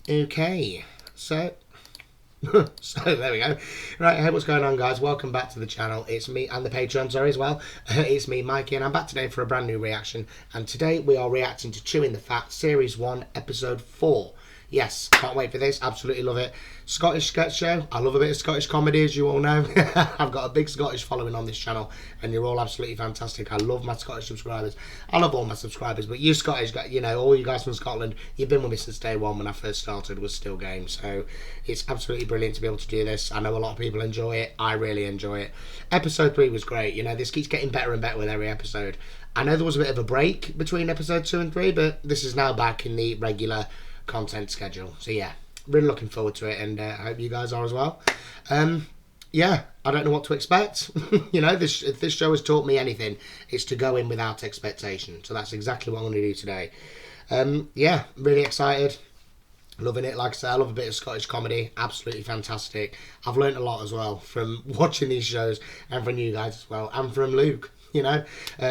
Okay, so there we go. Right, hey, what's going on, guys? Welcome back to the channel. It's me and the Patreon, sorry, as well. It's me, Mikey, and I'm back today for a brand new reaction. And today we are reacting to Chewin the Fat, Series 1, Episode 4. Yes, can't wait for this. Absolutely love it. Scottish sketch show. I love a bit of Scottish comedy, as you all know. I've got a big Scottish following on this channel, and you're all absolutely fantastic. I love my Scottish subscribers. I love all my subscribers, but you Scottish, you know, all you guys from Scotland, you've been with me since day one when I first started, was still game. So it's absolutely brilliant to be able to do this. I know a lot of people enjoy it. I really enjoy it. Episode 3 was great. You know, this keeps getting better and better with every episode. I know there was a bit of a break between episode 2 and 3, but this is now back in the regular content schedule. So yeah, really looking forward to it, and I hope you guys are as well. Yeah, I don't know what to expect. You know, if this show has taught me anything, it's to go in without expectation. So that's exactly what I'm going to do today. Yeah, really excited. Loving it. Like I said, I love a bit of Scottish comedy. Absolutely fantastic. I've learnt a lot as well from watching these shows, and from you guys as well, and from Luke. You know,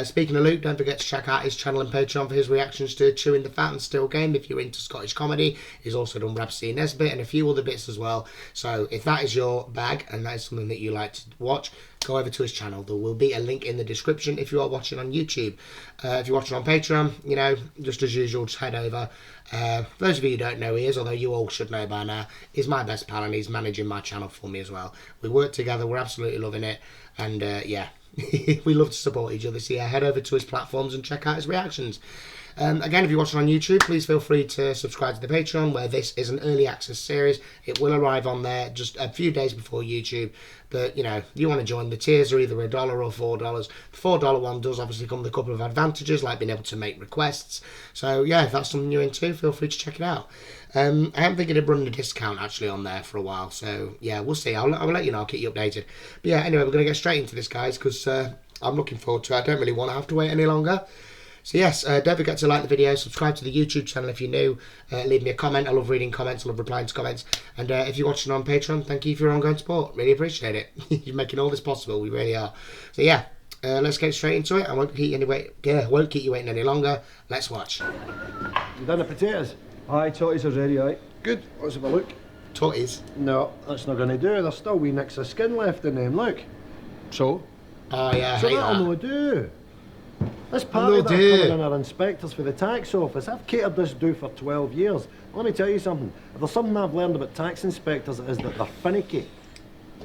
speaking of Luke, don't forget to check out his channel and Patreon for his reactions to Chewin the Fat and Still Game if you're into Scottish comedy. He's also done Rhapsody Nesbitt and a few other bits as well. So if that is your bag and that is something that you like to watch, go over to his channel. There will be a link in the description if you are watching on YouTube. If you're watching on Patreon, you know, just as usual, just head over. For those of you who don't know who he is, although you all should know by now, he's my best pal and he's managing my channel for me as well. We work together, we're absolutely loving it, and yeah. We love to support each other, so yeah, head over to his platforms and check out his reactions. Again, if you're watching on YouTube, please feel free to subscribe to the Patreon, where this is an early access series. It will arrive on there just a few days before YouTube, but you know, if you want to join, the tiers are either $1 or $4. The $4 one does obviously come with a couple of advantages, like being able to make requests. So yeah, if that's something you're into, feel free to check it out. I am thinking of running a discount actually on there for a while, so yeah, we'll see. I'll let you know. I'll keep you updated. But yeah, anyway, we're going to get straight into this, guys, because I'm looking forward to it. I don't really want to have to wait any longer. So yes, don't forget to like the video, subscribe to the YouTube channel if you're new, leave me a comment. I love reading comments, I love replying to comments, and if you're watching on Patreon, thank you for your ongoing support. Really appreciate it. You're making all this possible. We really are. So yeah, let's get straight into it. I won't keep you waiting any longer. Let's watch. You done the potatoes? Aye, totties are ready, aye. Good. Let's have a look. Totties? No, that's not going to do. There's still wee nicks of skin left in them, look. So? Oh yeah, I So hate that'll that. no do. This party that are coming in are inspectors for the tax office. I've catered this do for 12 years. Let me tell you something. If there's something I've learned about tax inspectors, it is that they're finicky.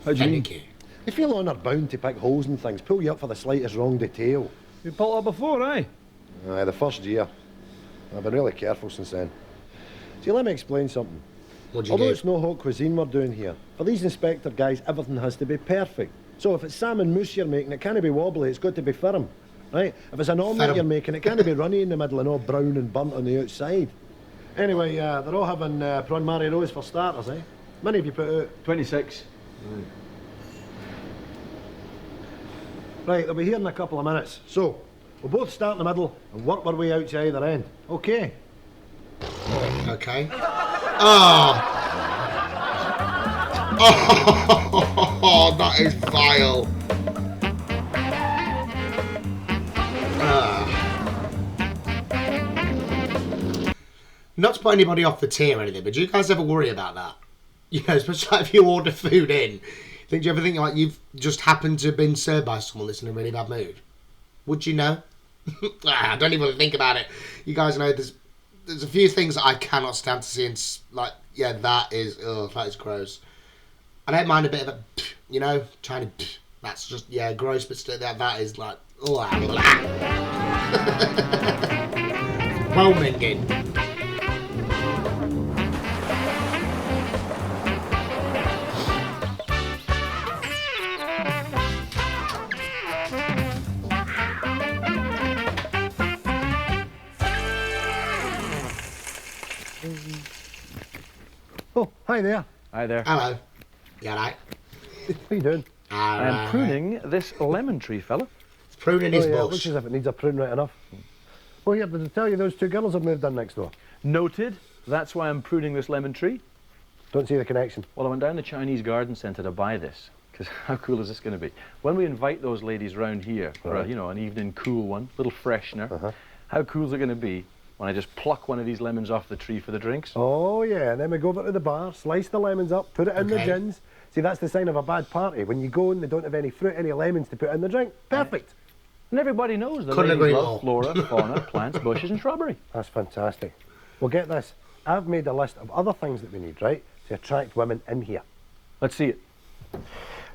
How do you mean? Finicky. They feel honour bound to pick holes in things, pull you up for the slightest wrong detail. You pulled up before, aye? Aye, the first year. I've been really careful since then. See, let me explain something. What'd you Although do? it's no hot cuisine we're doing here, for these inspector guys, everything has to be perfect. So if it's salmon mousse you're making, it can't be wobbly, it's got to be firm. Right? If it's an omelette Firm. you're making, it can't be runny in the middle and all brown and burnt on the outside. Anyway, they're all having prawn mari rose for starters, eh? How many have you put out? 26. Right, they'll be here in a couple of minutes. So, we'll both start in the middle and work our way out to either end. Okay? Okay. Oh! Oh, that is vile. Not to put anybody off the tea or anything, but do you guys ever worry about that? You know, especially if you order food in. Do you ever think like you've just happened to have been served by someone that's in a really bad mood? Would you know? Don't even think about it. You guys know there's a few things that I cannot stand to see, and like, yeah, that is gross. I don't mind a bit of a, you know, trying to, that's just, yeah, gross, but still, that is like, oh, Bowminging. Oh, hi there. Hi there. Hello. Yeah, right. What are you doing? I'm pruning this lemon tree, fella. It's pruning his Oh, yeah, it bush. looks as if it needs a prune right enough. Oh, here, did I tell you those two girls have moved in next door? Noted. That's why I'm pruning this lemon tree. Don't see the connection. Well, I went down the Chinese garden centre to buy this, because how cool is this going to be? When we invite those ladies round here for, Right. you know, an evening cool one, little freshener, how cool is it going to be when I just pluck one of these lemons off the tree for the drinks? Oh, yeah, and then we go over to the bar, slice the lemons up, put it in the Okay. gins. See, that's the sign of a bad party. When you go and they don't have any fruit, any lemons to put in the drink. Perfect. And everybody knows that Couldn't ladies agree love more. flora, fauna, plants, bushes and shrubbery. That's fantastic. Well, get this. I've made a list of other things that we need, right, to attract women in here. Let's see it.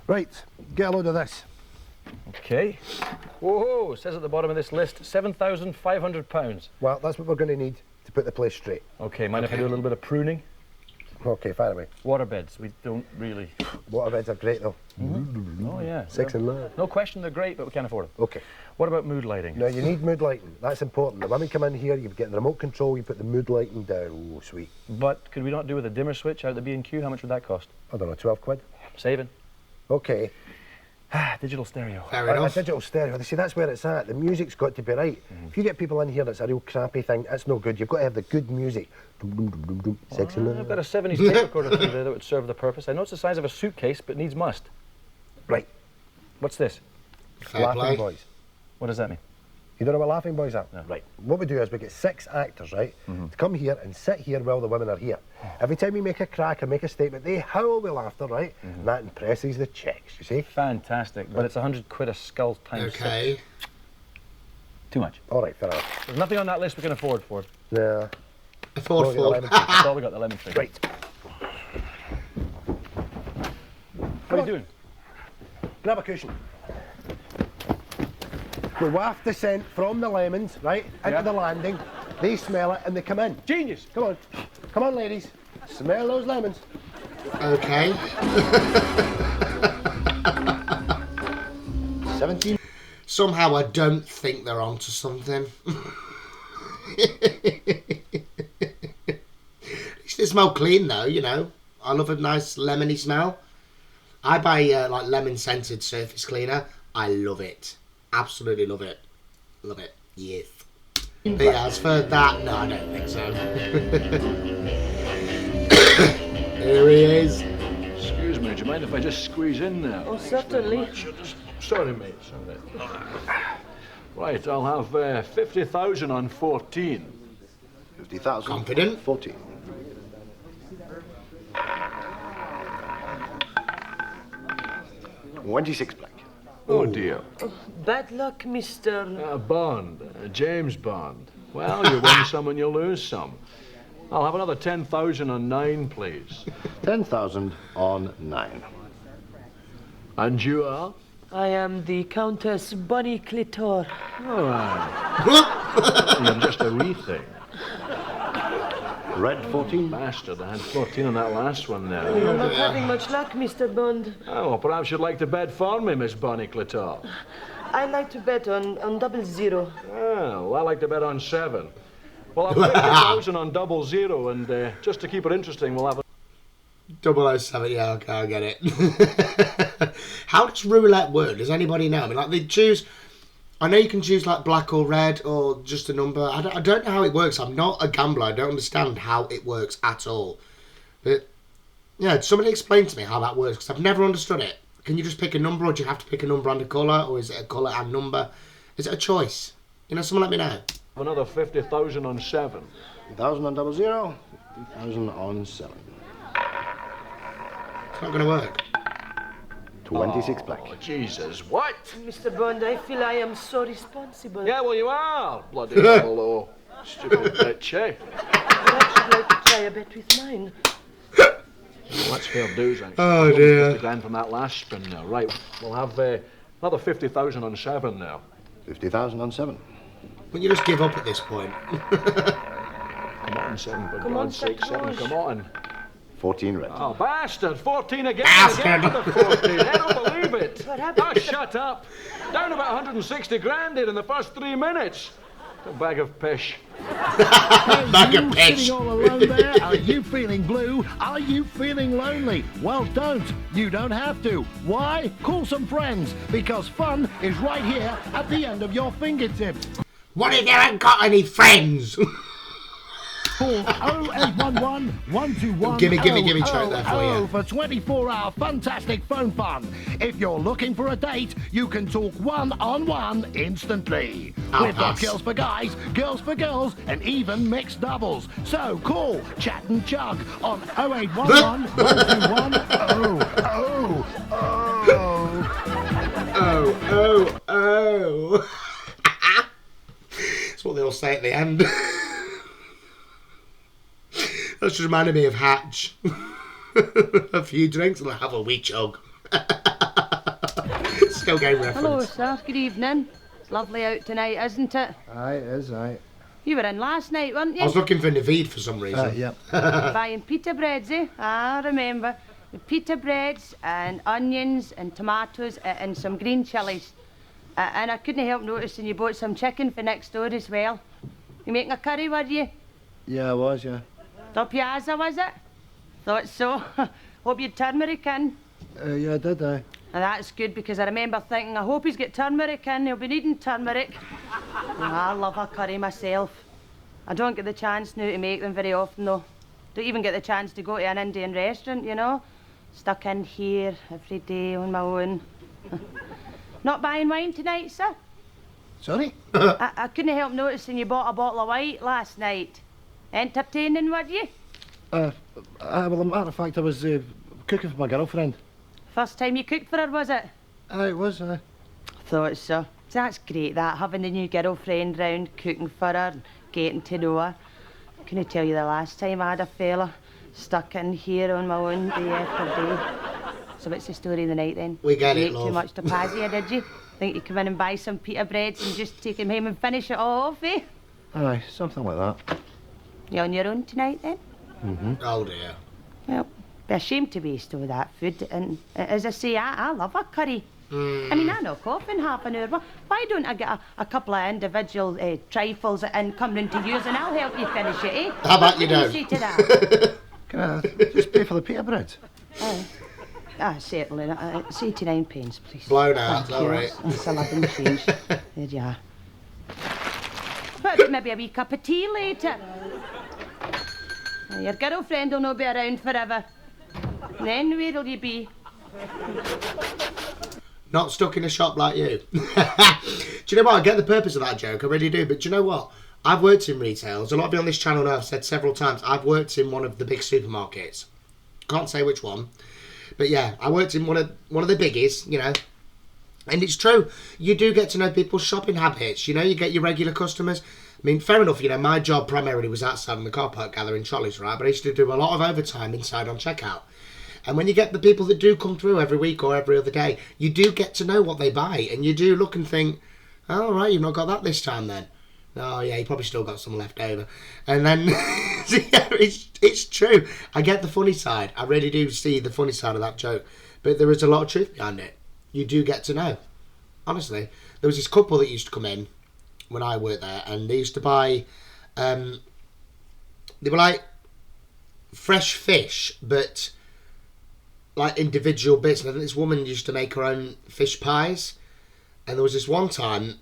Right, get a load of this. Okay. Whoa, it says at the bottom of this list, £7,500. Well, that's what we're going to need to put the place straight. Okay, mind if I do a little bit of pruning? Okay, fire away. Waterbeds, we don't really... Waterbeds are great, though. Oh, yeah. Sex and love. No question they're great, but we can't afford them. Okay. What about mood lighting? Now, you need mood lighting. That's important. The women come in here, you get the remote control, you put the mood lighting down. Oh, sweet. But could we not do with a dimmer switch out of the B&Q? How much would that cost? I don't know, 12 quid? Saving. Okay. Digital stereo. Fair A enough. digital stereo. See, that's where it's at. The music's got to be right. If you get people in here that's a real crappy thing, that's no good. You've got to have the good music. Dum, dum, dum, dum, dum. Sex and I've love. got a 70s tape recorder through there that would serve the purpose. I know it's the size of a suitcase, but needs must. Right. What's this? Fair Laughing play. Boys. What does that mean? You don't know what Laughing Boys are? No. Right. What we do is we get 6 actors, right, to come here and sit here while the women are here. Every time we make a crack or make a statement, they howl with laughter, right? And that impresses the chicks, you see? Fantastic, but it's 100 quid a skull times Okay. 6. Too much. All right, fair enough. There's nothing on that list we can afford, Ford. Yeah. Afford We'll get the full. lemon tree. That's all we got, the lemon tree. Right. What are you doing? Grab a cushion. We waft the scent from the lemons, right, into Yeah. the landing. They smell it and they come in. Genius! Come on. Come on, ladies. Smell those lemons. Okay. 17. Somehow I don't think they're onto something. They smell clean though, you know. I love a nice lemony smell. I buy like lemon scented surface cleaner. I love it. Absolutely love it. Love it. Yes. But yeah, as for that, no, I don't think so. Here he is. Excuse me, do you mind if I just squeeze in there? Oh, certainly. Sorry, mate, sorry. Right, I'll have 50,000 on 14. 50,000. Confident. 40. $26 black. Oh dear. Bad luck, Mr. Bond, James Bond. Well, you win some and you lose some. I'll have another 10,000 on 9, please. 10,000 on 9. And you are? I am the Countess Bonnie Clitor. All right. You're just a wee thing. Red 14. Bastard, I had 14 on that last one there. You're not having much luck, Mr. Bond. Oh, well, perhaps you'd like to bet for me, Miss Bonnie Clitor. I like to bet on 00. Oh, well, I like to bet on 7. Well, I'll have 50,000 on 00, and just to keep it interesting, we'll have a... 007, yeah, okay, I get it. How does roulette work? Does anybody know? I mean, like, they choose... I know you can choose, like, black or red or just a number. I don't know how it works. I'm not a gambler. I don't understand how it works at all. But, yeah, somebody explain to me how that works, because I've never understood it. Can you just pick a number, or do you have to pick a number and a colour, or is it a colour and number? Is it a choice? You know, someone let me know. Another 50,000 on 7. 1,000 on 00. 50,000 on 7. It's not going to work. 26 black. Oh, Jesus, what? Mr. Bond, I feel I am so responsible. Yeah, well, you are. Bloody hell, stupid bitch, eh? Perhaps you'd like to try a bet with mine. Well, that's fair dues, actually. Oh, We'll dear. 50 grand from that last spin now. Right, we'll have another 50,000 on 7 now. 50,000 on 7. Wouldn't you just give up at this point? Come on, 7, for Come on, God's sake, 7, Sacrilege. come on. 14 red. Oh, bastard! 14 again! Bastard. And again for the 14! I don't believe it! What happened? Oh, shut up! Down about 160 grand in the first 3 minutes! A bag of pish. Bag of pish. Sitting all alone there? Are you feeling blue? Are you feeling lonely? Well, don't. You don't have to. Why? Call some friends, because fun is right here at the end of your fingertips. What if you haven't got any friends? Call 0811 121 Gimme choke there for you. for 24-hour fantastic phone fun. If you're looking for a date, you can talk one-on-one instantly. I'll We've got pass. girls for guys, girls for girls, and even mixed doubles. So call, chat and chug on 0811 121 Oh. That's what they all say at the end. That's just reminded me of Hatch. A few drinks and I have a wee chug. Still game reference. Hello, sir. Good evening. It's lovely out tonight, isn't it? Aye, it is, aye. You were in last night, weren't I you? was looking for Naveed for some reason. Yep. Buying pita breads, eh? I remember. The pita breads and onions and tomatoes and some green chilies. And I couldn't help noticing you bought some chicken for next door as well. You making a curry, were you? Yeah, I was, yeah. The piazza, was it? Thought so. Hope you'd turmeric in. Yeah, I did, aye. And that's good because I remember thinking, I hope he's got turmeric in, he'll be needing turmeric. I love a curry myself. I don't get the chance now to make them very often though. Don't even get the chance to go to an Indian restaurant, you know. Stuck in here every day on my own. Not buying wine tonight, sir? Sorry? I couldn't help noticing you bought a bottle of white last night. Entertaining, were you? Well, as a matter of fact, I was cooking for my girlfriend. First time you cooked for her, was it? Aye, it was, aye. Thought so. That's great, that, having the new girlfriend round, cooking for her, and getting to know her. Couldn't tell you the last time I had a fella stuck in here on my own day after day. So what's the story of the night then? We get you it, ate love. too much tapazia, did you? Think you come in and buy some pita breads and just take him home and finish it off, eh? Aye, something like that. You on your own tonight then? Oh dear. Well, be ashamed to waste all that food. And as I say, I love a curry. I mean, I knock off in half an hour. Why don't I get a couple of individual trifles and come round to yours and I'll help you finish it, eh? How about you What do don't? say to that? Can I just pay for the pita bread? Certainly. It's 89 pence, please. Blown out, Thank you. alright. That's 11 change. There you are. But maybe a wee cup of tea later. Your girlfriend will not be around forever. Then where'll you be? Not stuck in a shop like you. Do you know what? I get the purpose of that joke, I really do. But do you know what? I've worked in retail. As a lot of you on this channel know, I've said several times, I've worked in one of the big supermarkets. Can't say which one. But yeah, I worked in one of the biggies, you know. And it's true. You do get to know people's shopping habits. You know, you get your regular customers. I mean, fair enough, you know, my job primarily was outside in the car park gathering trolleys, right? But I used to do a lot of overtime inside on checkout. And when you get the people that do come through every week or every other day, you do get to know what they buy. And you do look and think, oh, right, you've not got that this time then. Oh, yeah, you probably still got some left over. And then, yeah, it's true. I get the funny side. I really do see the funny side of that joke. But there is a lot of truth behind it. You do get to know. Honestly. There was this couple that used to come in when I worked there, and they used to buy, they were like fresh fish, but like individual bits. And I think this woman used to make her own fish pies. And there was this one time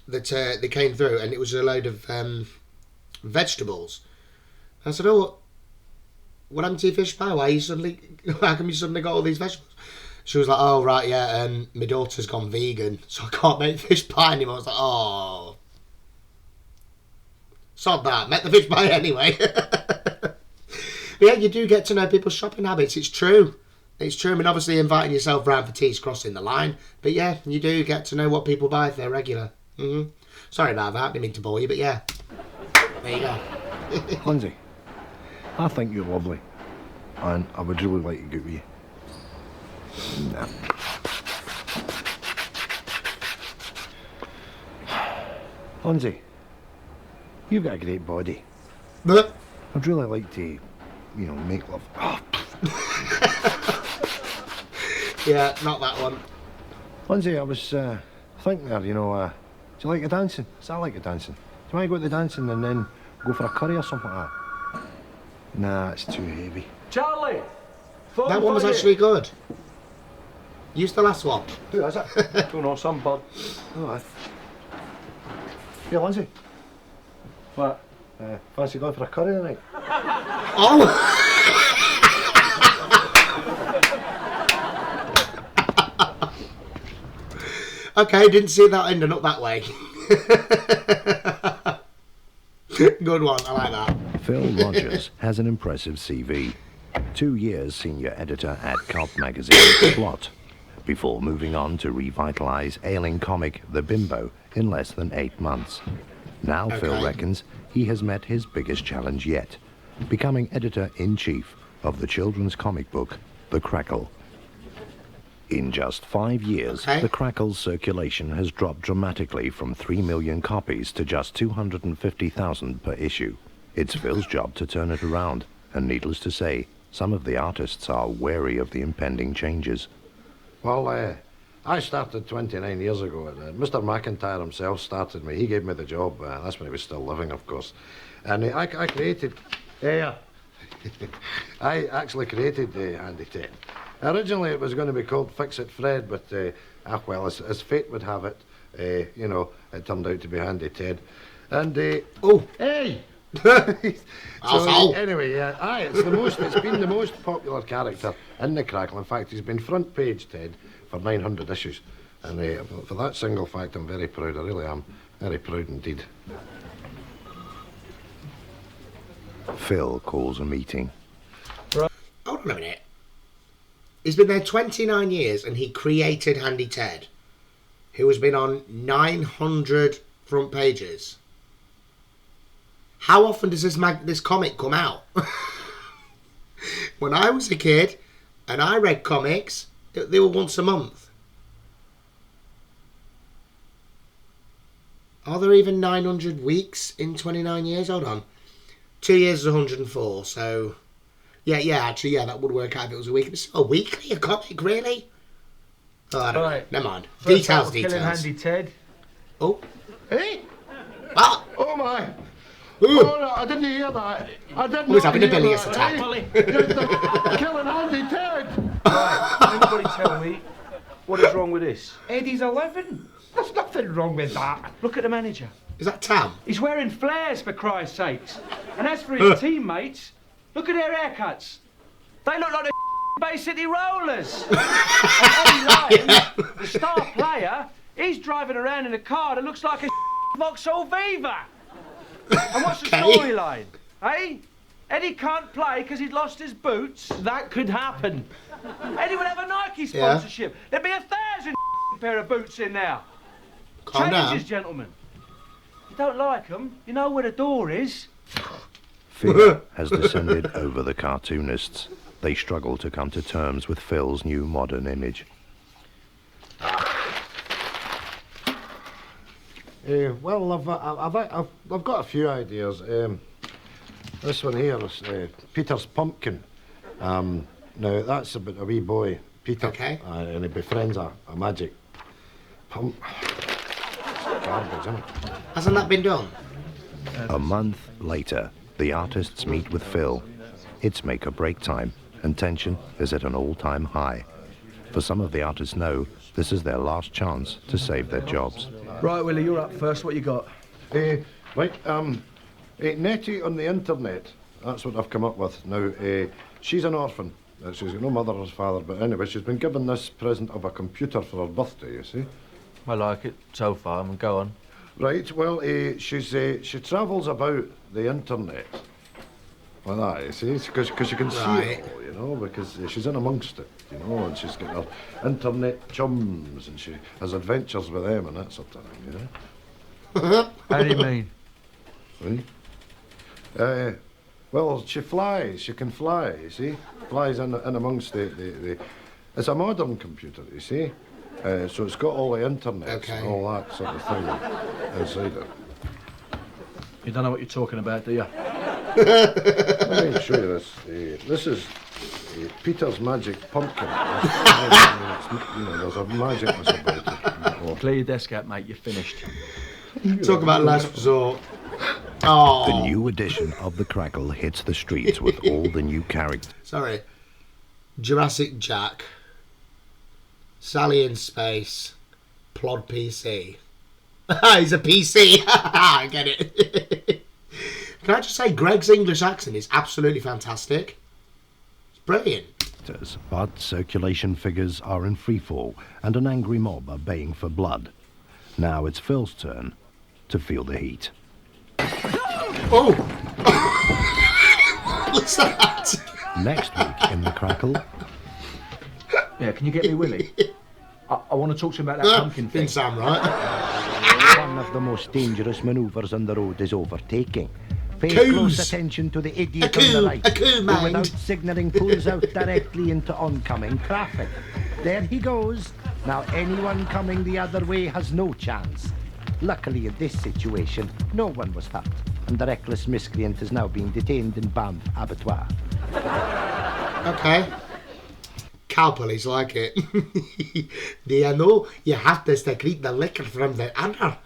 that they came through, and it was a load of vegetables. I said, "Oh, what happened to your fish pie? How come you suddenly got all these vegetables?" She was like, "Oh, right, yeah, my daughter's gone vegan, so I can't make fish pie anymore." I was like, "Oh, sod that, make the fish pie anyway." But yeah, you do get to know people's shopping habits. It's true. It's true. I mean, obviously inviting yourself round for tea is crossing the line. But yeah, you do get to know what people buy if they're regular. Sorry about that. I didn't mean to bore you, but yeah. There you go. Lindsay, I think you're lovely. And I would really like to get with you. Nah. Lindsay, you've got a great body. But I'd really like to, make love. Oh, yeah, not that one. Lindsay, I was thinking there, do you like a dancing? So I like a dancing. Do you want to go to the dancing and then go for a curry or something like that? Nah, it's too heavy. Charlie! Phone That one was for you. actually good. Use the last one. Who is it? Don't know, some bud. Oh, Here, Lindsay. What? Fancy going for a curry tonight? Oh! Okay, didn't see that ending up that way. Good one, I like that. Phil Rogers has an impressive CV. 2 years senior editor at Cult magazine Plot, before moving on to revitalize ailing comic The Bimbo in less than 8 months. Now Phil reckons he has met his biggest challenge yet, becoming editor-in-chief of the children's comic book The Crackle. In just 5 years, The Crackle's circulation has dropped dramatically from 3 million copies to just 250,000 per issue. It's Phil's job to turn it around, and needless to say, some of the artists are wary of the impending changes. Well, I started 29 years ago. Mr. McIntyre himself started me. He gave me the job. That's when he was still living, of course. And I created... I actually created Handy Ted. Originally it was going to be called Fix It Fred, but well, as fate would have it, you know, it turned out to be Handy Ted. And oh, hey! So anyway, it's been the most popular character in the Crackle. In fact, he's been front page Ted for 900 issues, and for that single fact, I'm very proud. I really am very proud indeed. Phil calls a meeting. Hold on a minute. He's been there 29 years and he created Handy Ted, who has been on 900 front pages. How often does this comic come out? When I was a kid and I read comics, they were once a month. Are there even 900 weeks in 29 years? Hold on. 2 years is 104, so... actually, that would work out if it was a week. It's a weekly, a comic, really? Oh, I don't know. Never mind. Details. Killing Handy Ted. Oh. Hey! What? Oh, my! Ooh. Oh, no, I didn't hear that. I didn't Who's having a bilious that. attack? Killing Handy Ted! Right, anybody tell me what is wrong with this? Eddie's 11. There's nothing wrong with that. Look at the manager. Is that Tam? He's wearing flares, for Christ's sakes. And as for his teammates, look at their haircuts. They look like the Bay City Rollers. And Eddie Lyons, the star player, he's driving around in a car that looks like a Vauxhall Viva. And what's the storyline? Eh? Eddie can't play because he's lost his boots. That could happen. Eddie would have a Nike sponsorship. There'd be 1,000 pair of boots in there. Calm Changes, down. gentlemen. If you don't like them, you know where the door is. Fear has descended over the cartoonists. They struggle to come to terms with Phil's new modern image. Well, I've got a few ideas. This one here is Peter's Pumpkin. Now, that's about a wee boy, Peter, and he befriends a magic garbage, isn't it? Hasn't that been done? A month later, the artists meet with Phil. It's make or break time, and tension is at an all-time high. For some of the artists know this is their last chance to save their jobs. Right, Willie, you're up first. What you got? Nettie on the internet. That's what I've come up with. Now, she's an orphan. She's got no mother or father, but anyway, she's been given this present of a computer for her birthday, you see. I like it so far. Go on. Right, well, she travels about the internet like that, you see, because you can see it all, you know, because she's in amongst it, you know, and she's got her internet chums, and she has adventures with them and that sort of thing, you know. How do you mean? Well, she flies, she can fly, you see, flies in amongst the... It's a modern computer, you see. So it's got all the internet and all that sort of thing inside it. You don't know what you're talking about, do you? Let me show you this. This is Peter's Magic Pumpkin. There's a magicness about it. Clear your desk out, mate. You're finished. Talk about last resort. Oh. The new edition of The Crackle hits the streets with all the new characters. Sorry. Jurassic Jack. Sally in Space. Plod PC. He's a PC. I get it. Can I just say, Greg's English accent is absolutely fantastic. It's brilliant. But circulation figures are in freefall and an angry mob are baying for blood. Now it's Phil's turn to feel the heat. Oh! What's that? Next week in The Crackle. Yeah, can you get me Willie? I want to talk to him about that pumpkin thing. Didn't sound right. One of the most dangerous manoeuvres on the road is overtaking. Pay Coos. close attention to the idiot A on the coup, right, a coup, who mind. without signalling pulls out directly into oncoming traffic. There he goes. Now anyone coming the other way has no chance. Luckily in this situation, no one was hurt, and the reckless miscreant is now being detained in Banff Abattoir. Okay. Cow police like it. Do you know you have to secrete the liquor from the udder?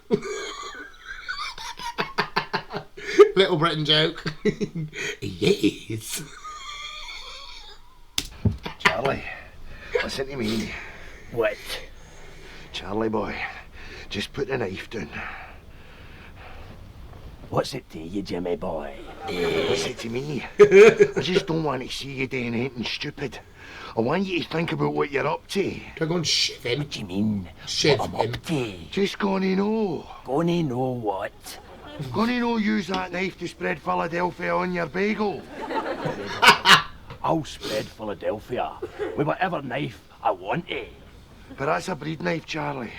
Little Britain joke. Yes. Charlie, listen to me. What? Charlie boy, just put the knife down. What's it to you, Jimmy boy? Listen to me. I just don't want to see you doing anything stupid. I want you to think about what you're up to. Don't go and shiv him. What do you mean? Shiv What I'm him. up to? Just gonna know. Gonna know what? Gonna know use that knife to spread Philadelphia on your bagel. I'll spread Philadelphia with whatever knife I want to. But that's a breed knife, Charlie.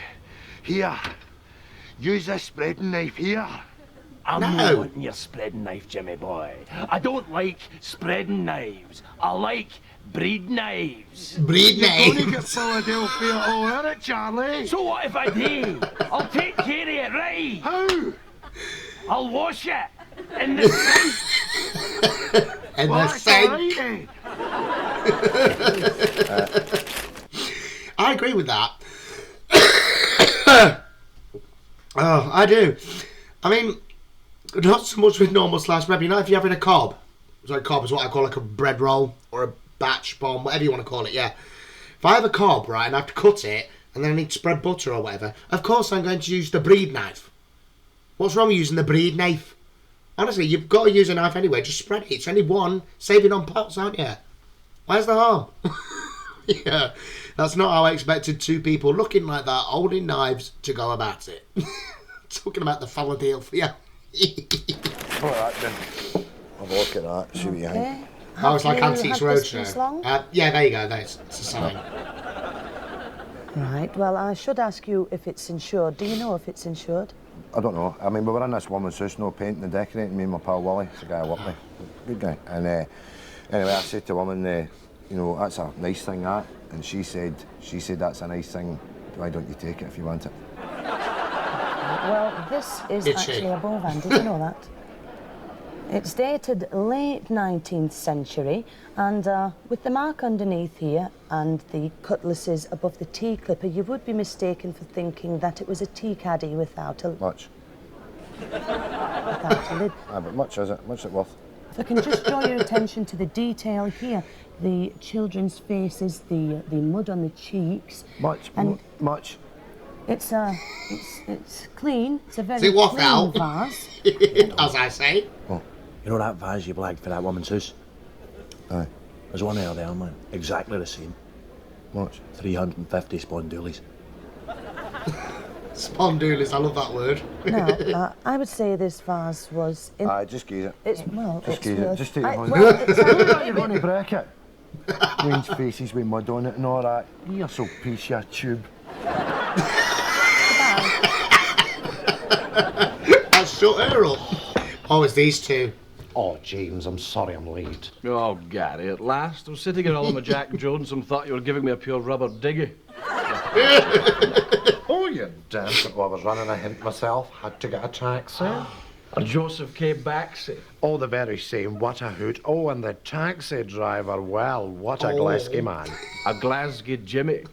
Here. Use this spreading knife here. I'm No. not wanting your spreading knife, Jimmy boy. I don't like spreading knives. I like breed knives. Breed Gonna get names. Philadelphia all in it, Charlie. So what if I do? I'll take care of it, right? How? I'll wash it in the sink. And Well, the that's same. all right, then. I agree with that. Oh, I do. I mean, not so much with normal sliced bread. You know, if you're having a cob, sorry, cob is what I call like a bread roll or a batch bomb, whatever you want to call it. Yeah. If I have a cob, right, and I have to cut it, and then I need to spread butter or whatever, of course I'm going to use the breed knife. What's wrong with using the breed knife? Honestly, you've got to use a knife anyway. Just spread it. It's only one. Saving on pots, aren't you? Where's the harm? Yeah, that's not how I expected two people looking like that, holding knives, to go about it. Talking about the Philadelphia. All right, then. Have a look at that. See what you think. Oh, it's like Have you Antiques had this piece long? Roadshow. Yeah, there you go. There's it's a sign. Right, well, I should ask you if it's insured. Do you know if it's insured? I don't know. I mean, we were in this woman's house, no painting and decorating, me and my pal Wally. It's a guy I work with. Good guy. And anyway, I said to the woman, you know, that's a nice thing, that. And she said that's a nice thing. Why don't you take it if you want it? Well, this is Did she? actually a Bovan. Did you know that? It's dated late 19th century, and with the mark underneath here and the cutlasses above the tea clipper, you would be mistaken for thinking that it was a tea caddy without a Much. lid. But much is it? Much is it worth? If I can just draw your attention to the detail here, the children's faces, the mud on the cheeks. Much. And- Much. It's clean. It's a very Is it worth clean out? vase. As I say. You know that vase you blagged for that woman's house? Aye. There's one out there, man. Exactly the same. Much. 350 spondoolies. Spondoolies, I love that word. Now, I would say this vase was. Aye, just give it. It's well. Just it's give it. worth- Just take it I- home. well, it's You're going to break it. Queen's faces with mud on it and all that. You're so piece of tube. I'll shut her up. Oh, it's these two. Oh, James, I'm sorry I'm late. Oh, Gary, at last. I was sitting at home with Jack Jones and thought you were giving me a pure rubber diggy. Oh, you damn it. Well, I was running a hint myself. Had to get a taxi. A Joseph K. Baxi. Oh, the very same. What a hoot. Oh, and the taxi driver. Well, what a Glasgow man. A Glasgow Jimmy.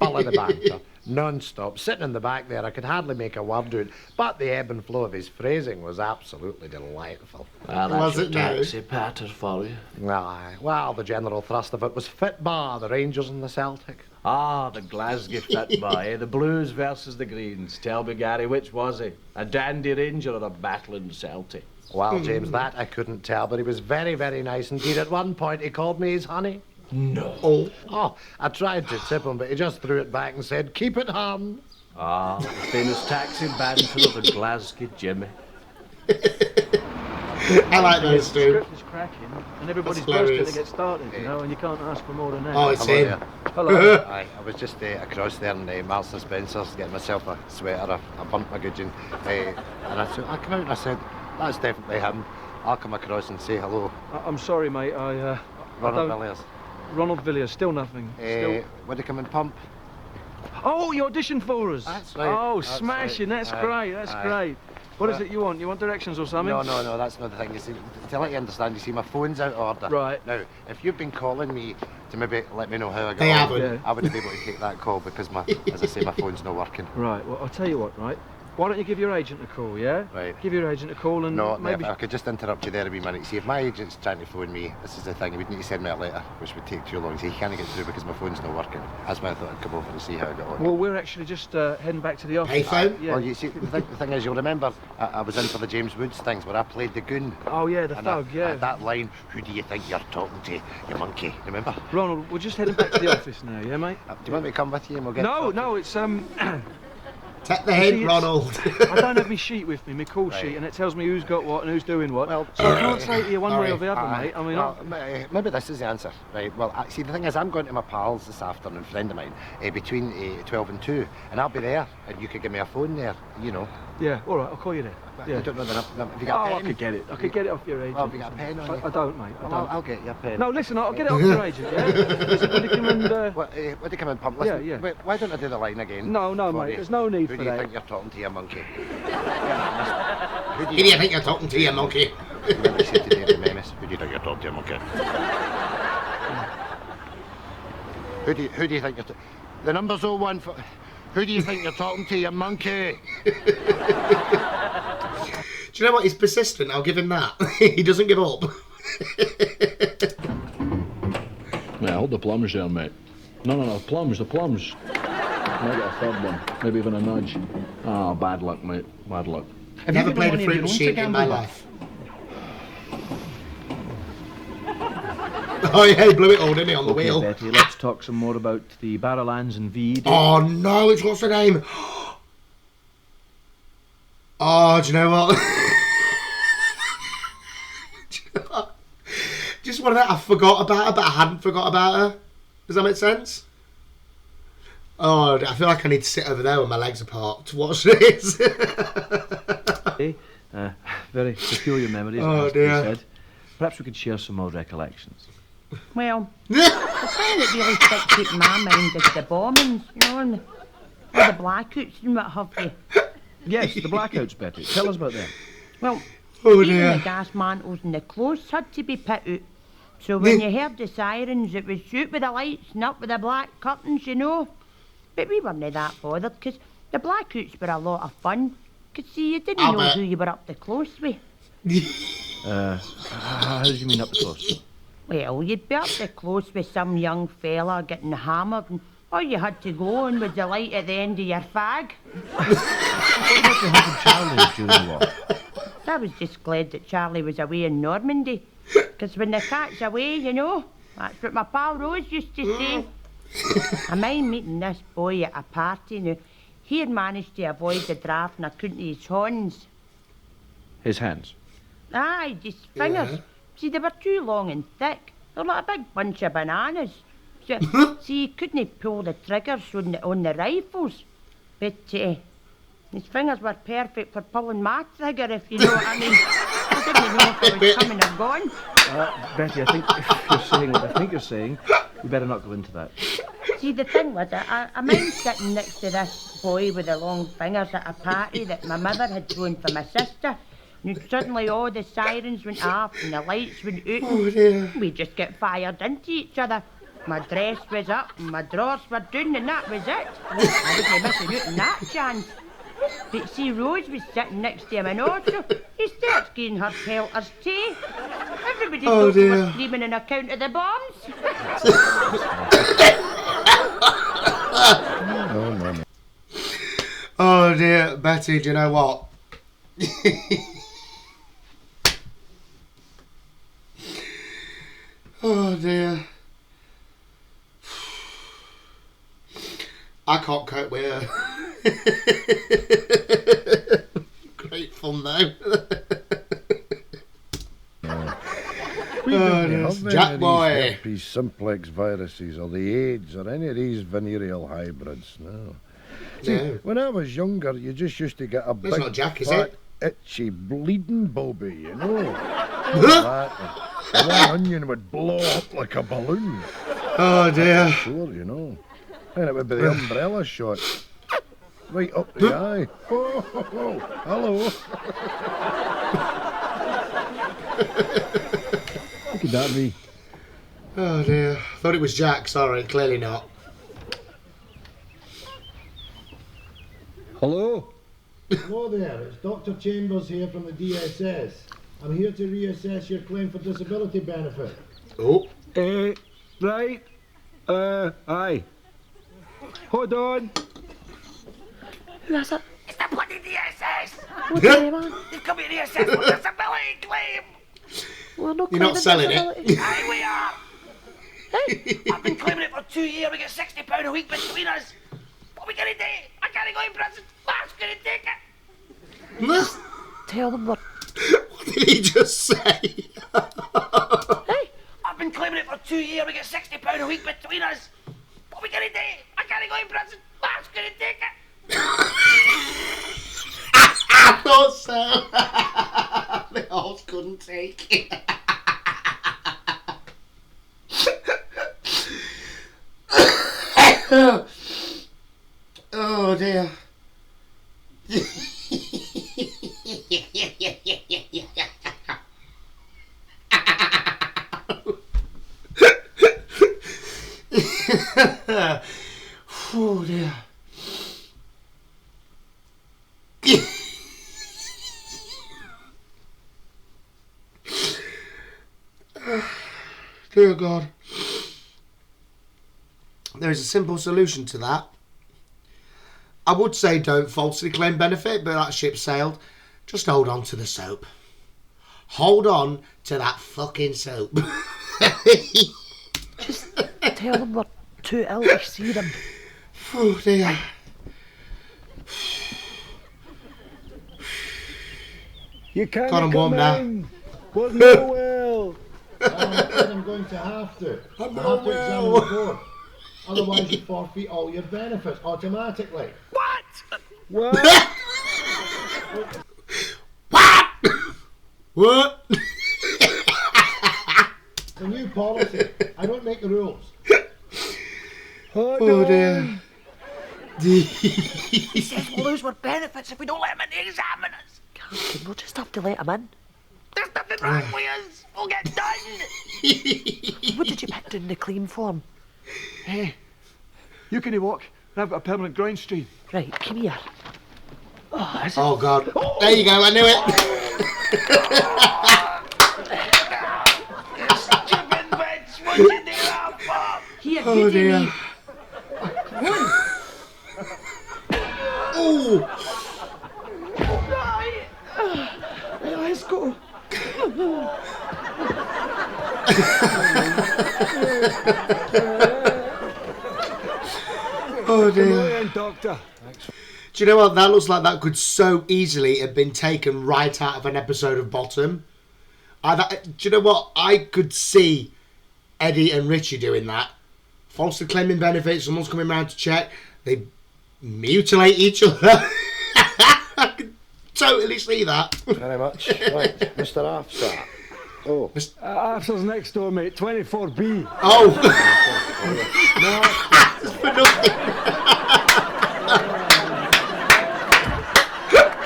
Full of the banter. Non-stop. Sitting in the back there, I could hardly make a word out. But the ebb and flow of his phrasing was absolutely delightful. Well, Was that's your it now? taxi patter for you. Aye, well, the general thrust of it was fit bar, the Rangers and the Celtic. Ah, the Glasgow fit by, the Blues versus the Greens. Tell me, Gary, which was he? A dandy Ranger or a battling Celtic? Well, James, that I couldn't tell, but he was very, very nice indeed. At one point, he called me his honey. No. Oh, I tried to tip him, but he just threw it back and said, "Keep it, hon." Ah, the famous taxi band for the Glasgow Jimmy. I like those The two. script is cracking, and everybody's That's bursting hilarious. to get started, you know, and you can't ask for more than that. Oh, it's Hello him. there. Hello. Aye, I was just across there in Marks and Spencer's getting myself a sweater. I bumped my gudgeon. And I came out and I said, "That's definitely him. I'll come across and say hello." I'm sorry, mate. I Ronald don't- Villiers. Ronald Villiers, still nothing. Still... Would he come and pump? Oh, you auditioned for us. That's right. Oh, That's smashing. right. That's Aye, great. That's aye. great. What is it you want? You want directions or something? No, that's not the thing. You see, to let you understand, you see, my phone's out of order. Right. Now, if you've been calling me to maybe let me know how I got They on, haven't. Yeah. I wouldn't be able to take that call because, as I say, my phone's not working. Right. Well, I'll tell you what. Right. Why don't you give your agent a call? Yeah. Right. Give your agent a call and No, maybe. if I could just interrupt you there a wee minute. See, if my agent's trying to phone me, this is the thing, he would need to send me a letter, which would take too long. See, he can't get through because my phone's not working. That's why I thought I'd come over and see how I got on. Well, we're actually just heading back to the office. Payphone? Yeah. Well, you see, the thing is, you'll remember I was in for the James Woods things where I played the goon. Oh yeah, the And thug. Yeah. that line, "Who do you think you're talking to, you monkey?" Remember? Ronald, we're just heading back to the office now. Yeah, mate. Do you want me to come with you and we'll get... No, it's Take the see, hint, it's- Ronald. I don't have my sheet with me, my call Right. sheet, and it tells me who's got what and who's doing what. Well, so I can't say to you one way or the other, Aye. mate. I mean, Well, maybe this is the answer, right? Well, see, the thing is, I'm going to my pals this afternoon, a friend of mine, between 12 and 2, and I'll be there, and you could give me a phone there, you know. yeah, all right, I'll call you there. I Yeah. don't know the number. Have you Oh, got a I pen? could get it. I could get it off your agent. Well, have you got a pen on you? I don't, mate. I Well, don't. I'll get you a pen. No, listen, I'll get it off your agent, yeah? Listen, will you come and... What, would you come and pump? Listen, Yeah, yeah. Wait, why don't I do the line again? No, for mate, you? there's no need Who for do you that. think you're talking to, you monkey? Who do you think you're talking to, you monkey? Remember you said to David Memis, who do you think you're talking to, you monkey? Who do you think you're The number's 01 for... Who do you think you're talking to, you monkey? Do you know what? He's persistent. I'll give him that. He doesn't give up. Yeah, hold the plums there, mate. No, plums, the plums. Might get a third one, maybe even a nudge. Oh, bad luck, mate, bad luck. I've never played a fruit machine in my life. Oh yeah, he blew it all, didn't he, on the Okay, wheel? Betty, let's talk some more about the Barrowlands and Veed. Oh no, it's what's the name? Oh, do you know what? Just one of that I forgot about her, but I hadn't forgot about her. Does that make sense? Oh, I feel like I need to sit over there with my legs apart to watch this. Very peculiar memories, Oh, it has to be dear. said. Perhaps we could share some more recollections. Well, the thing that really sticks out in my mind is the bombings, you know, and all the blackouts and what have you. Yes, the blackouts, Betty. Tell us about them. Well, Oh, even dear. the gas mantles and the clothes had to be put out. So when you heard the sirens, it was shoot with the lights and up with the black curtains, you know. But we weren't that bothered, because the blackouts were a lot of fun. Because, see, you didn't I know bet. who you were up the close with. How do you mean up close? Well, you'd be up the close with some young fella getting hammered, and all you had to go on was the light at the end of your fag. Charlie during the war. I was just glad that Charlie was away in Normandy. Because when the cat's away, you know, that's what my pal Rose used to say. I mind meeting this boy at a party now. He had managed to avoid the draft and I couldn't his horns. His hands. Aye, just fingers. Yeah. See, they were too long and thick. They're like a big bunch of bananas. So, see, he couldn't pull the triggers on the rifles. But his fingers were perfect for pulling my trigger, if you know what I mean. I didn't know if I was coming or gone. Betty, I think if you're saying what I think you're saying, you better not go into that. See, the thing was, I mind sitting next to this boy with the long fingers at a party that my mother had thrown for my sister. And suddenly all the sirens went off and the lights went out. Oh dear. We just get fired into each other. My dress was up and my drawers were down and that was it. I wasn't missing out on that chance. But see, Rose was sitting next to him and also he starts getting her pelters too. Everybody thought we were dear. screaming on account of the bombs. Oh dear, Betty, do you know what? Oh dear. I can't cope with her. Great fun though. We don't yes. have any Jack of boy. these herpes simplex viruses or the AIDS or any of these venereal hybrids, no. See, No. when I was younger, you just used to get a big, not Jack, is fat, it? itchy, bleeding bobby, you know. That, and one onion would blow up like a balloon. Oh dear. Sure, you know. And it would be the umbrella shot. Right up the eye. Oh, hello. What could that be? Oh dear. Thought it was Jack, sorry, clearly not. Hello? Hello there, it's Dr. Chambers here from the DSS. I'm here to reassess your claim for disability benefit. Oh. Right. Aye. Hold on. Who is it? It's the bloody DSS! What's the name on? They've come here to assess for disability claim! We're not You're not selling it. Aye, we are! Hey, I've been claiming it for 2 years, we get £60 a week between us! What are we gonna do? I can't go in prison! Mark's gonna take it! tell them what. What did he just say? Hey, I've been claiming it for 2 years, we get £60 a week between us! What are we gonna do? I can't go in prison! Mark's gonna take it! I thought so. The horse couldn't take it. Oh dear. Oh dear. Dear God. There is a simple solution to that. I would say don't falsely claim benefit, but that ship sailed. Just hold on to the soap. Hold on to that fucking soap. just tell them we're too ill to see them. Oh dear. You can't Got 'em warm now. We're no well. I'm going to have to. I'm I not have to examine well. the board. Otherwise you forfeit all your benefits automatically. What? What? What? What? It's a new policy. I don't make the rules. Hold Oh on. dear. He says we'll lose our benefits if we don't let him in to examine us! Captain, we'll just have to let him in. There's nothing wrong with us! We'll get done! What did you put down the claim form? Hey, you can walk, and I've got a permanent groin strain. Right, come here. Oh, is it? Oh God. There you go, I knew it. Stupid bitch! What'd you do that for? Here, Oh you do dear. me. Oh. Let's go. Oh dear. Brilliant, Doctor. Do you know what? That looks like that could so easily have been taken right out of an episode of Bottom. Do you know what? I could see Eddie and Richie doing that. Falsely claiming benefits, someone's coming round to check, they mutilate each other. I could totally see that. Very much. Right, Mr. Afsar. Oh, Arthur's next door, mate. 24B. Oh! That's for nothing.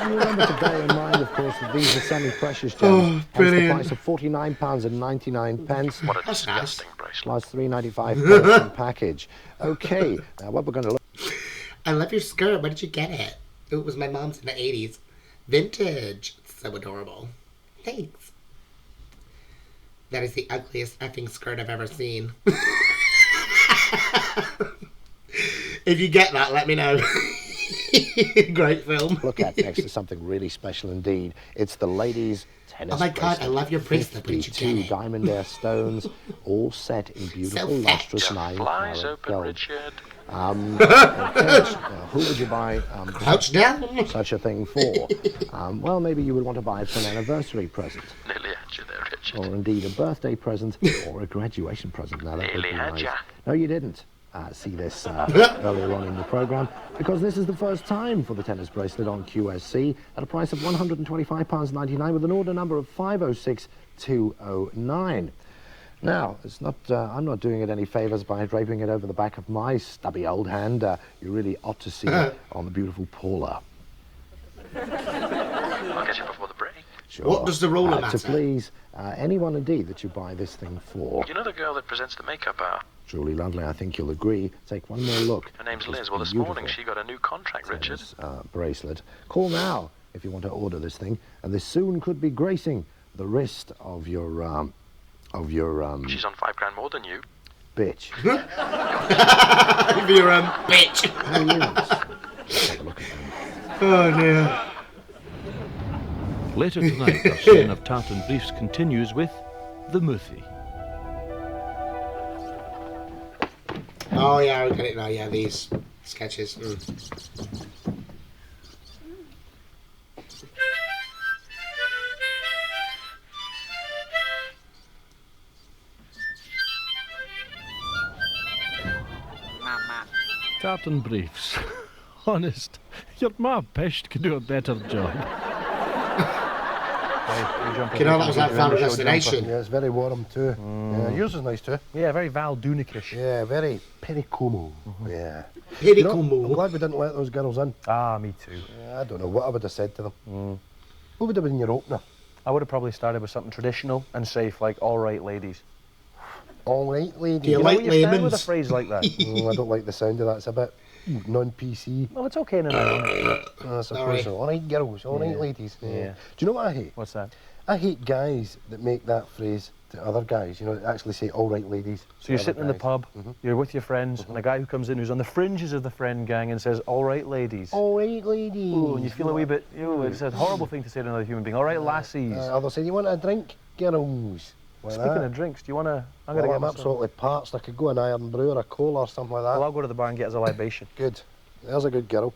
And remember to bear in mind, of course, that these are semi-precious gems. Oh, Hence the brilliant. price of £49.99. That's nice. Plus £3.95 per package. Okay, now what we're going to look. I love your skirt. Where did you get it? It was my mom's in the 80s. Vintage. So adorable. Thanks. That is the ugliest effing skirt I've ever seen. If you get that, let me know. Great film. Look at next to something really special indeed. It's the ladies' tennis Oh my God, I love your bracelet. Where did you get 52 it? diamond air stones, all set in beautiful, So lustrous fat. 9-carat gold. Richard. Who would you buy Crouch down. such a thing for? Well, maybe you would want to buy it for an anniversary present, Nearly had you there, Richard. or indeed a birthday present, or a graduation present. Now that would Nearly be had nice. ya. No, you didn't. See this earlier on in the programme, because this is the first time for the tennis bracelet on QSC at a price of £125.99 with an order number of 506209. Now, it's not, I'm not doing it any favours by draping it over the back of my stubby old hand. You really ought to see it on the beautiful Paula. I'll get you before the break. Sure. What does the roller To matter? please anyone indeed that you buy this thing for. You know the girl that presents the makeup hour? Truly lovely, I think you'll agree. Take one more look. Her name's at Liz. Well, this beautiful morning she got a new contract, Richard. tennis, bracelet. Call now if you want to order this thing, and this soon could be gracing the wrist of your She's on £5 more than you. bitch. If you're bitch. Hey, Liz, take a look at them. Oh dear. Later tonight, our scene of Tartan Briefs continues with the Muthi. Oh yeah, I get it now. Yeah, these sketches. Tartan Briefs. Honest, your ma Pest could do a better job. You know, that was like Final Destination. Yeah, it's very warm too. Yeah, yours is nice too. Yeah, very Val Dunikish. Yeah, very pericomo. Yeah. Pericomo. I'm glad we didn't let those girls in. Ah, me too. Yeah, I don't know what I would have said to them. What would have been your opener? I would have probably started with something traditional and safe, like "All right, ladies." All right, lady. Do you know like where you stand with a layman's? phrase like that? I don't like the sound of that. It's a bit non-PC. Well, it's okay in an ironic. I Sorry. suppose so. All right, girls. All right, ladies. Yeah. Do you know what I hate? What's that? I hate guys that make that phrase to other guys. You know, that actually say "all right, ladies." So you're sitting in the pub, you're with your friends, and a guy who comes in who's on the fringes of the friend gang and says, "All right, ladies." All right, ladies. Ooh, and you feel a wee bit, it's a horrible thing to say to another human being. All right, lassies. They'll say, "You want a drink, girls?" Like Speaking that. of drinks, do you want to... I'm Well, going to I'm get myself... absolutely parched. I could go an Iron Brew or a cola or something like that. Well, I'll go to the bar and get us a libation. Good. There's a good girl.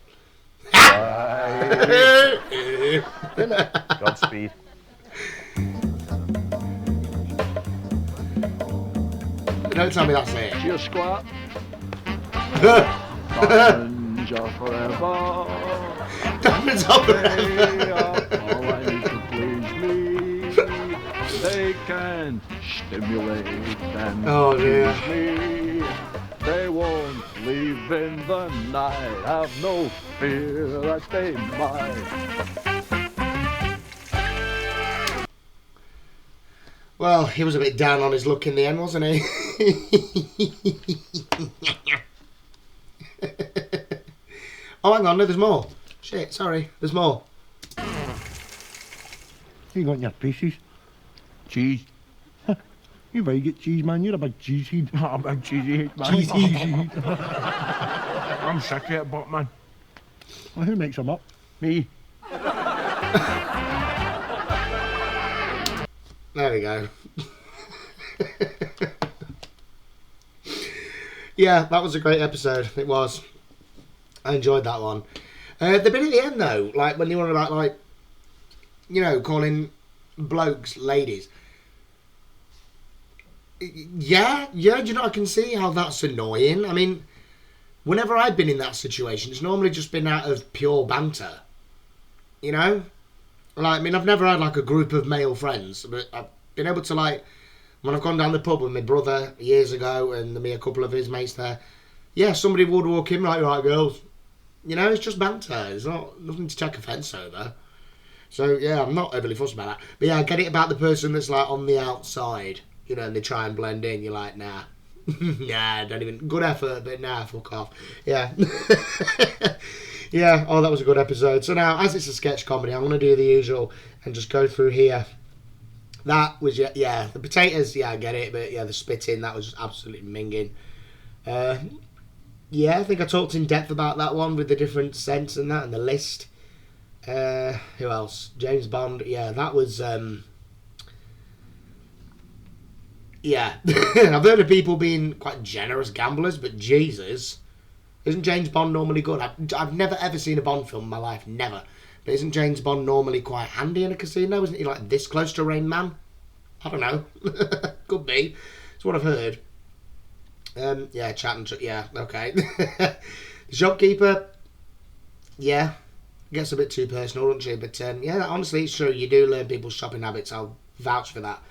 Godspeed. Don't tell me that's it. Cheers, squat. Diamonds are forever. Diamonds are forever. They are all I need to please me. They can stimulate and Oh, dear. tease me. They won't leave in the night. Have no fear that they might. Well, he was a bit down on his luck in the end, wasn't he? Oh, hang on, no, there's more. Shit, sorry, there's more. You got your pieces? Cheese. You very get cheese, man. You're a big cheese head. I'm a cheesy head, man. Cheesy head. I'm sick of it, but man. Well, who makes them up? Me. There we go. Yeah, that was a great episode. It was. I enjoyed that one. The bit at the end, though, like when you were about, like, you know, calling blokes ladies. Yeah, do you know, I can see how that's annoying. I mean, whenever I've been in that situation, it's normally just been out of pure banter. You know? Like, I mean, I've never had, like, a group of male friends, but I've been able to, like, when I've gone down the pub with my brother years ago and me a couple of his mates there, yeah, somebody would walk in like, right, girls. You know, it's just banter. It's nothing to take offence over. So, yeah, I'm not overly fussed about that. But, yeah, I get it about the person that's, like, on the outside, you know, and they try and blend in. You're like, nah. Nah, don't even... Good effort, but nah, fuck off. Yeah. Yeah, oh, that was a good episode. So now, as it's a sketch comedy, I'm going to do the usual and just go through here. That was, yeah, the potatoes, yeah, I get it, but yeah, the spitting, that was just absolutely minging. Yeah, I think I talked in depth about that one with the different scents and that and the list. Who else? James Bond. Yeah, that was. Yeah, I've heard of people being quite generous gamblers, but Jesus, isn't James Bond normally good? I've never ever seen a Bond film in my life, never. But isn't James Bond normally quite handy in a casino? Isn't he like this close to Rain Man? I don't know. Could be. It's what I've heard. Yeah, chat and yeah, okay. The shopkeeper, yeah, gets a bit too personal, doesn't she? But yeah, honestly, it's true. You do learn people's shopping habits. I'll vouch for that.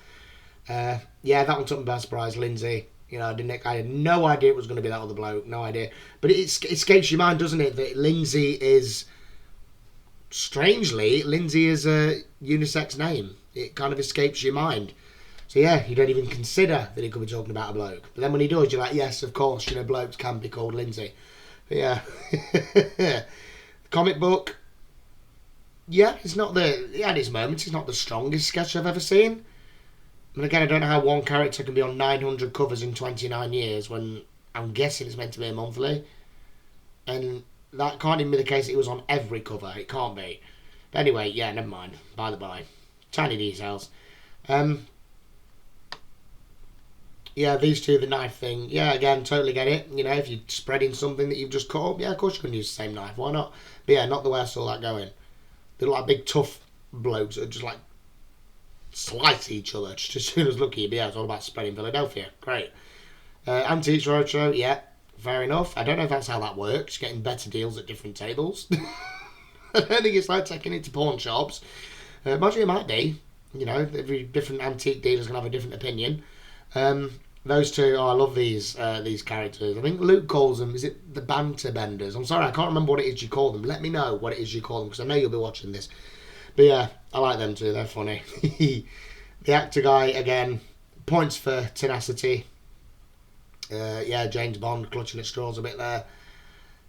Yeah, that one took me by surprise. Lindsay, you know, I had no idea it was going to be that other bloke. No idea. But it escapes your mind, doesn't it? That Lindsay is, strangely, Lindsay is a unisex name. It kind of escapes your mind. So yeah, you don't even consider that he could be talking about a bloke. But then when he does, you're like, yes, of course, you know, blokes can be called Lindsay. But yeah. Comic book. Yeah, it's not it had its moments. It's not the strongest sketch I've ever seen. And again, I don't know how one character can be on 900 covers in 29 years when I'm guessing it's meant to be a monthly. And that can't even be the case. It was on every cover. It can't be. But anyway, yeah, never mind. By the by. Tiny details. Yeah, these two, the knife thing. Yeah, again, totally get it. You know, if you're spreading something that you've just cut up, yeah, of course you can use the same knife. Why not? But yeah, not the way I saw that going. They look like big, tough blokes that just like slice each other just as soon as look at you. But yeah, it's all about spreading Philadelphia. Great. Antiques Roadshow, yeah, fair enough. I don't know if that's how that works, getting better deals at different tables. I don't think it's like taking it to pawn shops. Imagine it might be. You know, every different antique dealer's going to have a different opinion. Those two, I love these characters. I think Luke calls them, is it the banter benders? I'm sorry, I can't remember what it is you call them. Let me know what it is you call them, because I know you'll be watching this. But yeah, I like them too, they're funny. The actor guy, again, points for tenacity. Yeah, James Bond clutching at straws a bit there.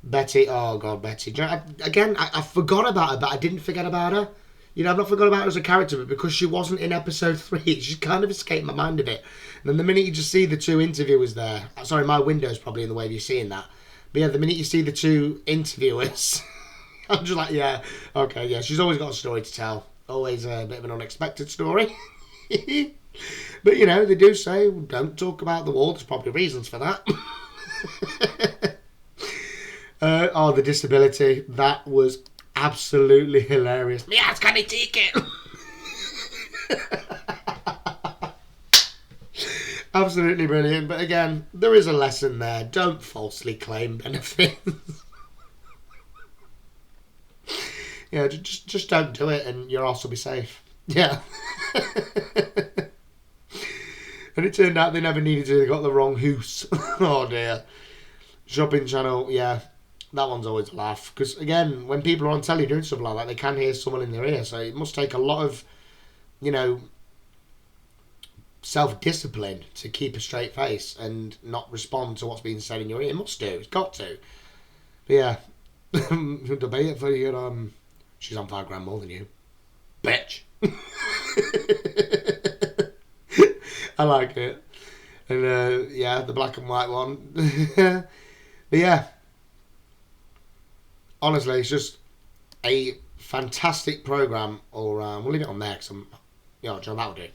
Betty, oh god, Betty. I forgot about her, but I didn't forget about her. You know, I've not forgot about her as a character, but because she wasn't in episode 3, it just kind of escaped my mind a bit. And then the minute you just see the two interviewers there, sorry, my window's probably in the way of you seeing that. But yeah, the minute you see the two interviewers, I'm just like, yeah, okay, yeah, she's always got a story to tell. Always a bit of an unexpected story. But, you know, they do say, don't talk about the war. There's probably reasons for that. The disability. That was absolutely hilarious. Yeah, can I take it? Absolutely brilliant. But again, there is a lesson there. Don't falsely claim benefits. Yeah, just don't do it and your arse will be safe. Yeah. And it turned out they never needed to. They got the wrong hoose. Oh dear. Shopping channel, yeah. That one's always a laugh. Because again, when people are on telly doing stuff like that, they can hear someone in their ear. So it must take a lot of, you know, self-discipline to keep a straight face and not respond to what's being said in your ear. It must do. It's got to. But yeah. Debate it for your, she's on $5 grand more than you. Bitch. I like it. And yeah, the black and white one. But yeah. Honestly, it's just a fantastic programme all round. We'll leave it on there because John, that'll do.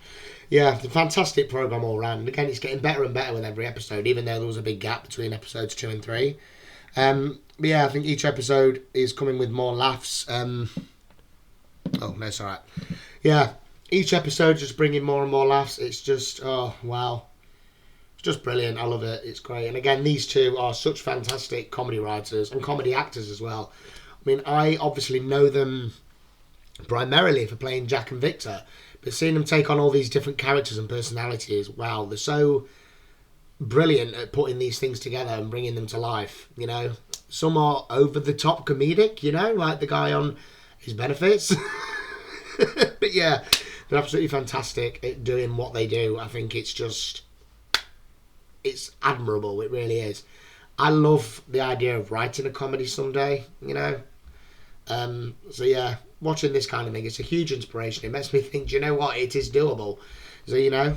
Yeah, it's a fantastic programme all round. And again, it's getting better and better with every episode, even though there was a big gap between episodes 2 and 3. But yeah, I think each episode is coming with more laughs. Oh, no, it's alright. Yeah, each episode just bringing more and more laughs. It's just, oh, wow. It's just brilliant. I love it. It's great. And again, these two are such fantastic comedy writers and comedy actors as well. I mean, I obviously know them primarily for playing Jack and Victor, but seeing them take on all these different characters and personalities, wow, they're so brilliant at putting these things together and bringing them to life, you know. Some are over-the-top comedic, you know, like the guy on his benefits. But yeah, they're absolutely fantastic at doing what they do. I think it's just, it's admirable. It really is. I love the idea of writing a comedy someday, you know. So yeah, watching this kind of thing, it's a huge inspiration. It makes me think, do you know what, it is doable. So, you know,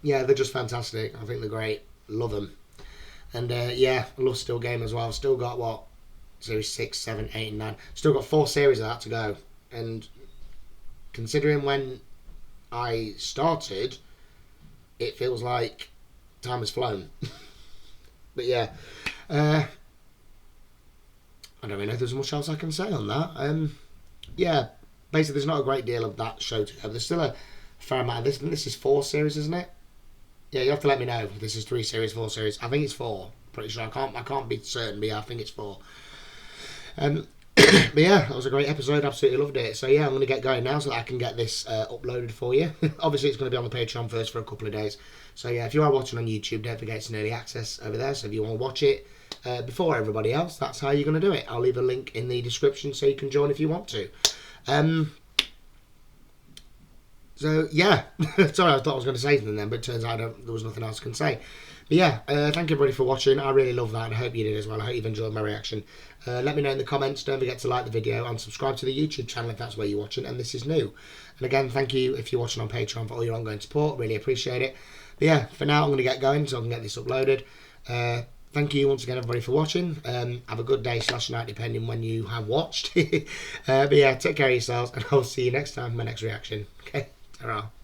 yeah, they're just fantastic. I think they're great. Love them. And yeah, I love Still Game as well. Still got what? Series 6, 7, 8 and 9. Still got 4 series of that to go. And considering when I started, it feels like time has flown. But yeah, I don't really know if there's much else I can say on that. Yeah, basically there's not a great deal of that show to go. There's still a fair amount of this. I think this is 4 series, isn't it? Yeah, you have to let me know if this is 3 series, 4 series. I think it's 4. Pretty sure. I can't be certain, but yeah, I think it's 4. But yeah, that was a great episode. Absolutely loved it. So yeah, I'm going to get going now so that I can get this uploaded for you. Obviously, it's going to be on the Patreon first for a couple of days. So yeah, if you are watching on YouTube, don't forget it's an early access over there. So if you want to watch it before everybody else, that's how you're going to do it. I'll leave a link in the description so you can join if you want to. So yeah, sorry, I thought I was going to say something then, but it turns out there was nothing else I can say. But yeah, thank you everybody for watching. I really love that, and I hope you did as well. I hope you've enjoyed my reaction. Let me know in the comments. Don't forget to like the video and subscribe to the YouTube channel if that's where you're watching and this is new. And again, thank you if you're watching on Patreon for all your ongoing support. Really appreciate it. But yeah, for now I'm going to get going so I can get this uploaded. Thank you once again everybody for watching. Have a good day / night depending when you have watched. But yeah, take care of yourselves and I'll see you next time for my next reaction. Okay, ta-ra.